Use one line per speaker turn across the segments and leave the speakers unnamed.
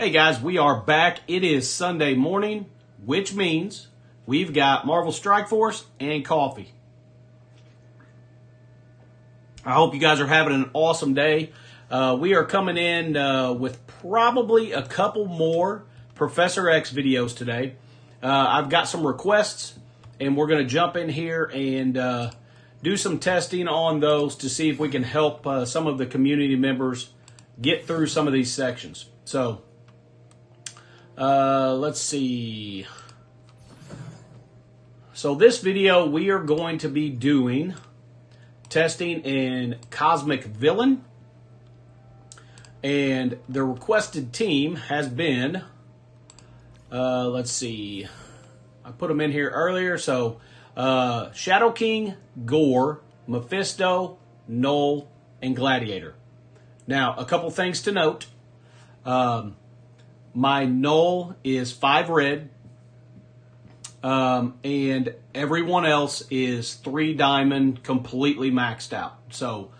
Hey guys, we are back. It is Sunday morning, which means we've got Marvel Strike Force and coffee. I hope you guys are having an awesome day. We are coming in with probably a couple more Professor X videos today. I've got some requests, and we're going to jump in here and do some testing on those to see if we can help some of the community members get through some of these sections. So, let's see. So this video, we are going to be doing testing in Cosmic Villain. And the requested team has been, let's see. I put them in here earlier. So, Shadow King, Gore, Mephisto, Knull, and Gladiator. Now, a couple things to note. My Knull is 5 red, and everyone else is 3 diamond, completely maxed out. So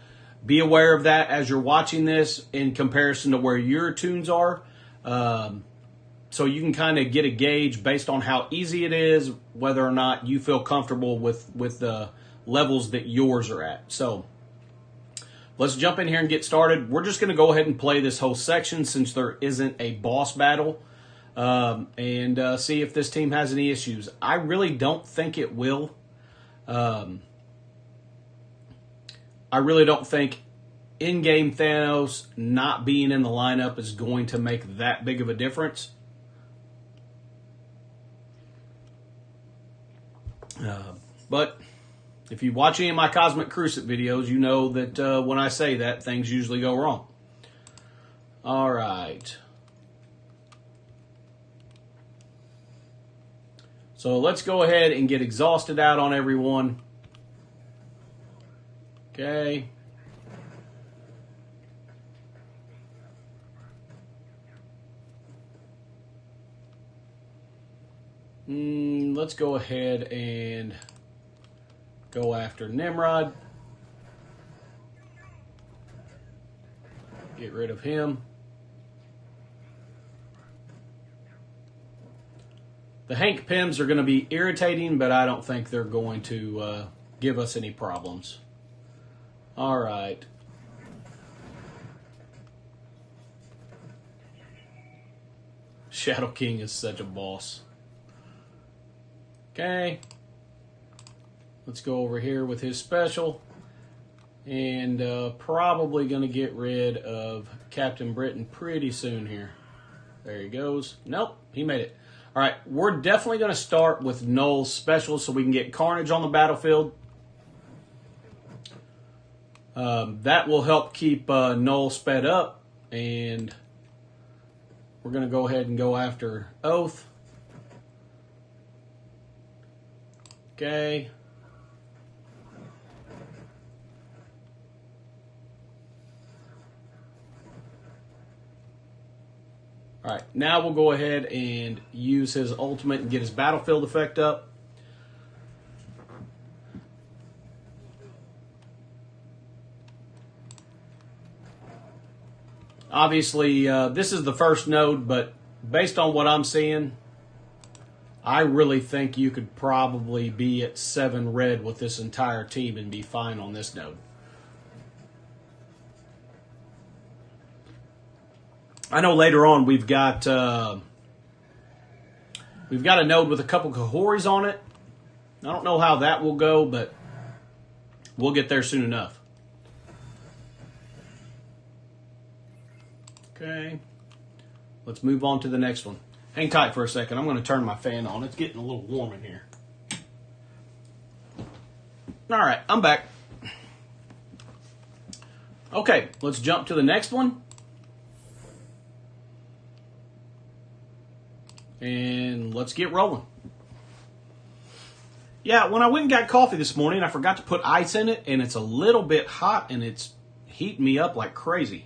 be aware of that as you're watching this in comparison to where your tunes are. So you can kind of get a gauge based on how easy it is, whether or not you feel comfortable with the levels that yours are at. So let's jump in here and get started. We're just going to go ahead and play this whole section since there isn't a boss battle, and see if this team has any issues. I really don't think it will. I really don't think in-game Thanos not being in the lineup is going to make that big of a difference. But if you watch any of my Cosmic Crucible videos, you know that when I say that, things usually go wrong. All right. So let's go ahead and get exhausted out on everyone. Okay. Let's go ahead and go after Nimrod. Get rid of him. The Hank Pims are going to be irritating, but I don't think they're going to give us any problems. All right. Shadow King is such a boss. Okay. Let's go over here with his special. And probably going to get rid of Captain Britain pretty soon here. There he goes. Nope, he made it. All right, we're definitely going to start with Knull's special so we can get Carnage on the battlefield. That will help keep Knull sped up. And we're going to go ahead and go after Oath. Okay. All right, now we'll go ahead and use his ultimate and get his battlefield effect up. Obviously, this is the first node, but based on what I'm seeing, I really think you could probably be at 7 red with this entire team and be fine on this node. I know later on we've got a node with a couple Kahoris on it. I don't know how that will go, but we'll get there soon enough. Okay, let's move on to the next one. Hang tight for a second. I'm going to turn my fan on. It's getting a little warm in here. All right, I'm back. Okay, let's jump to the next one. And let's get rolling. Yeah, when I went and got coffee this morning, I forgot to put ice in it, and it's a little bit hot, and it's heating me up like crazy.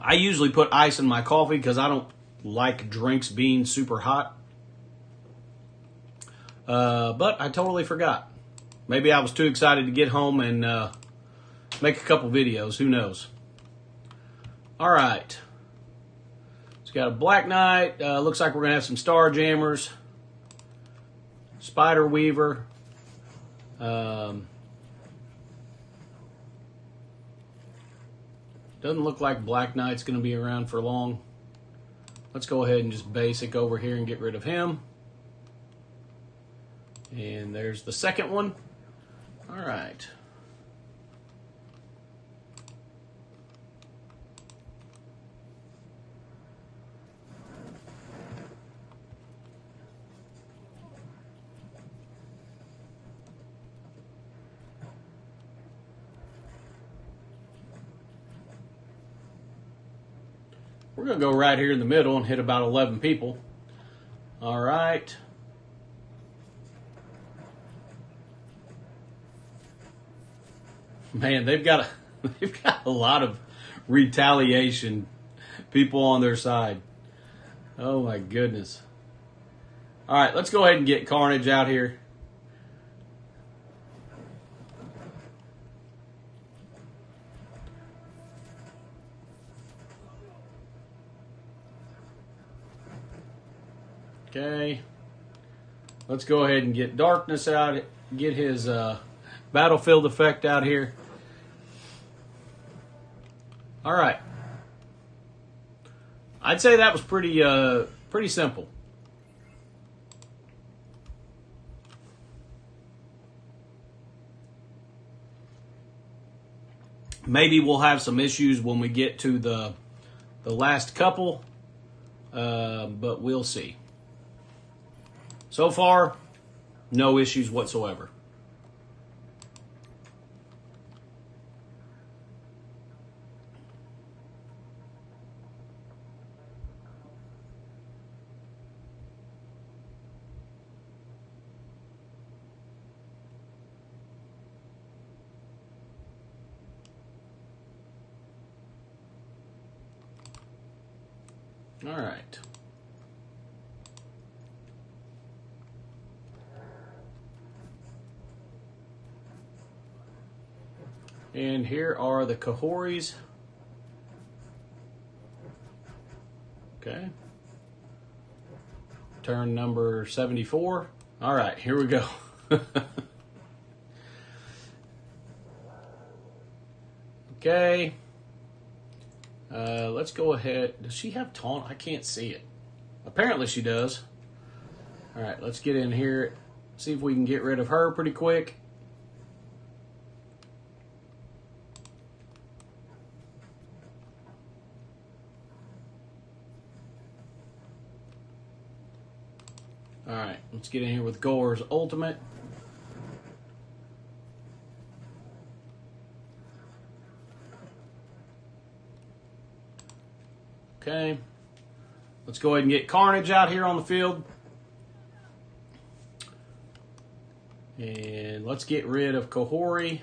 I usually put ice in my coffee because I don't like drinks being super hot. But I totally forgot. Maybe I was too excited to get home and make a couple videos. Who knows? All right. It's got a Black Knight. Looks like we're going to have some Star Jammers. Spider Weaver. Doesn't look like Black Knight's going to be around for long. Let's go ahead and just basic over here and get rid of him. And there's the second one. All right. We're going to go right here in the middle and hit about 11 people. All right. Man, they've got a lot of retaliation people on their side. Oh my goodness. All right, let's go ahead and get Carnage out here. Okay. Let's go ahead and get Darkness out, get his battlefield effect out here. All right. I'd say that was pretty simple. Maybe we'll have some issues when we get to the last couple, but we'll see. So far, no issues whatsoever. All right. And here are the Kahoris. Okay. Turn number 74. All right, here we go. Okay. Let's go ahead. Does she have taunt? I can't see it. Apparently she does. All right, let's get in here. See if we can get rid of her pretty quick. All right, let's get in here with Gore's ultimate. Okay, let's go ahead and get Carnage out here on the field. And let's get rid of Kahori.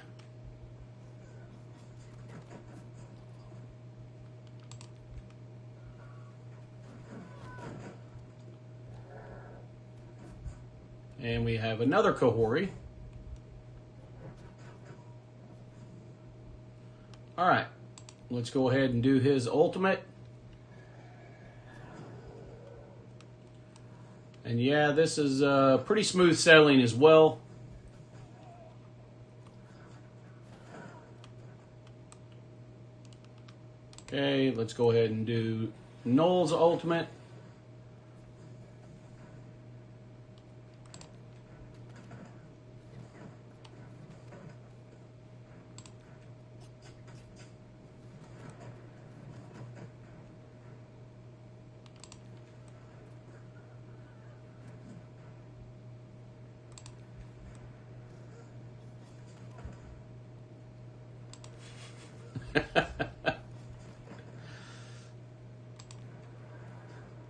And we have another Kahori. All right, let's go ahead and do his ultimate. And yeah, this is pretty smooth sailing as well. Okay, let's go ahead and do Knull's ultimate.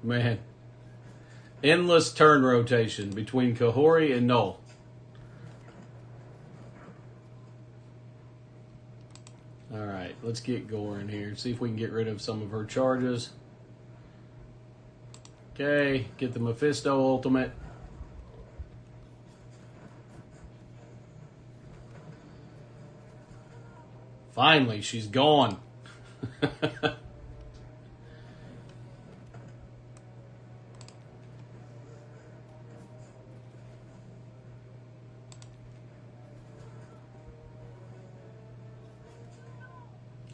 Man, endless turn rotation between Kahori and Knull. All right, let's get Gore in here. See if we can get rid of some of her charges. Okay, get the Mephisto ultimate. Finally, she's gone.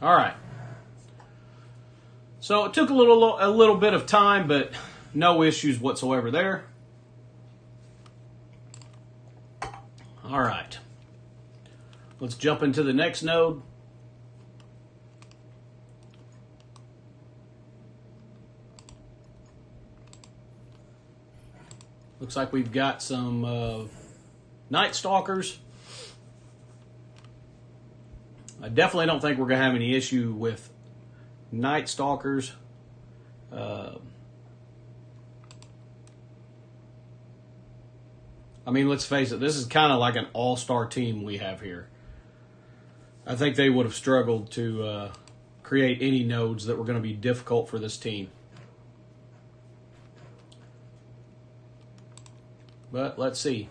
All right. So it took a little bit of time, but no issues whatsoever there. All right. Let's jump into the next node. Looks like we've got some Night Stalkers. I definitely don't think we're going to have any issue with Night Stalkers. I mean, let's face it, this is kind of like an all-star team we have here. I think they would have struggled to create any nodes that were going to be difficult for this team. But let's see.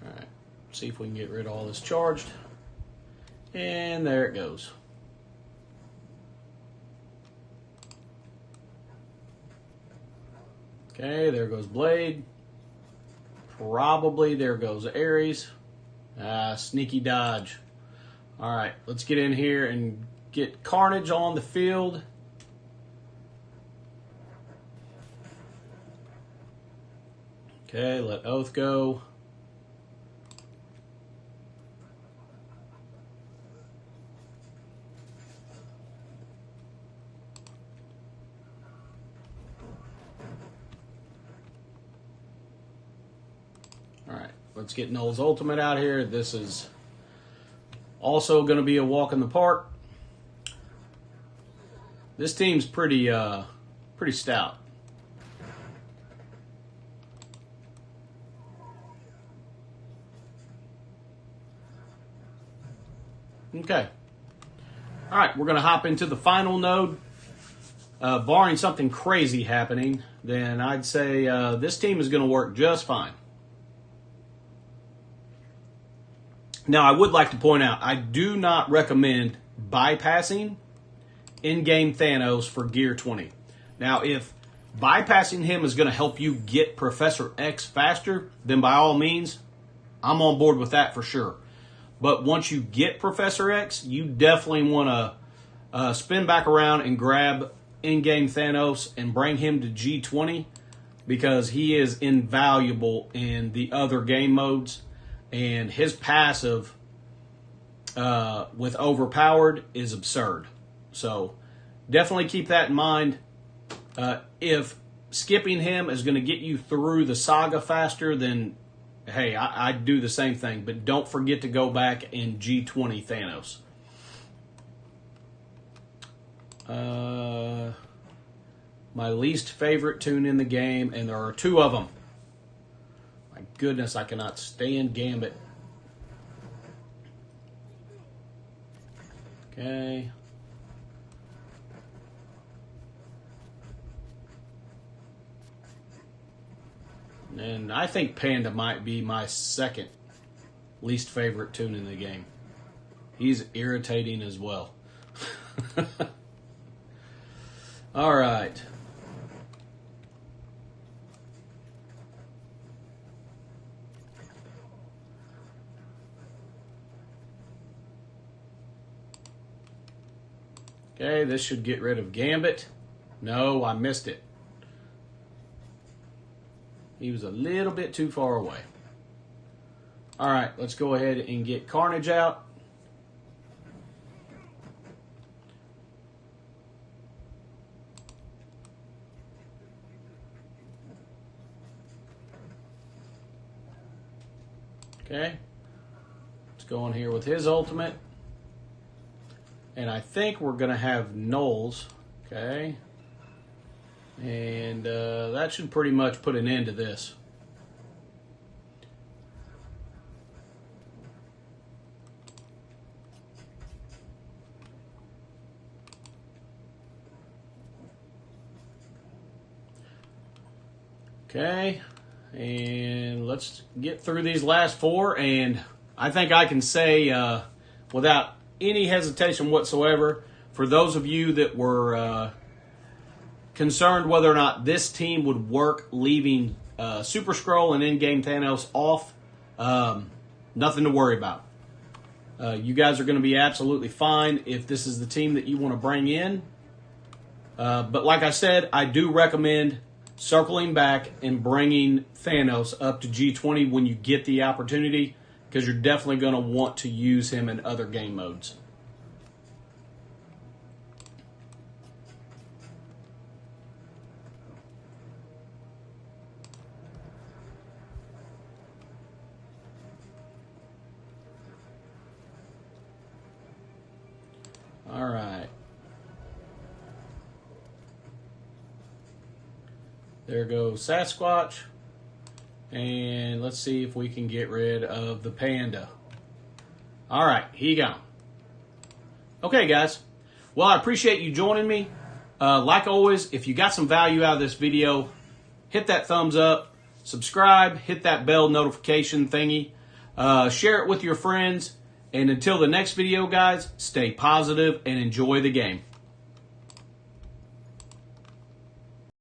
All right, see if we can get rid of all this charged. And there it goes. Okay, there goes Blade. Probably there goes Ares. Sneaky dodge. All right, let's get in here and get Carnage on the field. Okay, let Oath go. Let's get Knull's ultimate out here. This is also going to be a walk in the park. This team's pretty stout. Okay. All right, we're going to hop into the final node. Barring something crazy happening, then I'd say this team is going to work just fine. Now, I would like to point out, I do not recommend bypassing in-game Thanos for Gear 20. Now, if bypassing him is going to help you get Professor X faster, then by all means, I'm on board with that for sure. But once you get Professor X, you definitely want to spin back around and grab in-game Thanos and bring him to G20 because he is invaluable in the other game modes. And his passive with Overpowered is absurd. So definitely keep that in mind. If skipping him is going to get you through the saga faster, then hey, I'd do the same thing. But don't forget to go back and G20 Thanos. My least favorite tune in the game, and there are two of them. Goodness, I cannot stand Gambit. Okay. And I think Panda might be my second least favorite tune in the game. He's irritating as well. All right. Okay, this should get rid of Gambit. No, I missed it. He was a little bit too far away. All right, let's go ahead and get Carnage out. Okay, let's go in here with his ultimate. And I think we're going to have Knulls, okay? And that should pretty much put an end to this. Okay, and let's get through these last four, and I think I can say without any hesitation whatsoever, for those of you that were concerned whether or not this team would work leaving Super Skrull and in-game Thanos off, nothing to worry about. You guys are going to be absolutely fine if this is the team that you want to bring in. But like I said, I do recommend circling back and bringing Thanos up to G20 when you get the opportunity, because you're definitely going to want to use him in other game modes. All right. There goes Sasquatch. And let's see if we can get rid of the panda. All right, he gone. Okay, guys. Well, I appreciate you joining me. Like always, if you got some value out of this video, hit that thumbs up, subscribe, hit that bell notification thingy, share it with your friends. And until the next video, guys, stay positive and enjoy the game.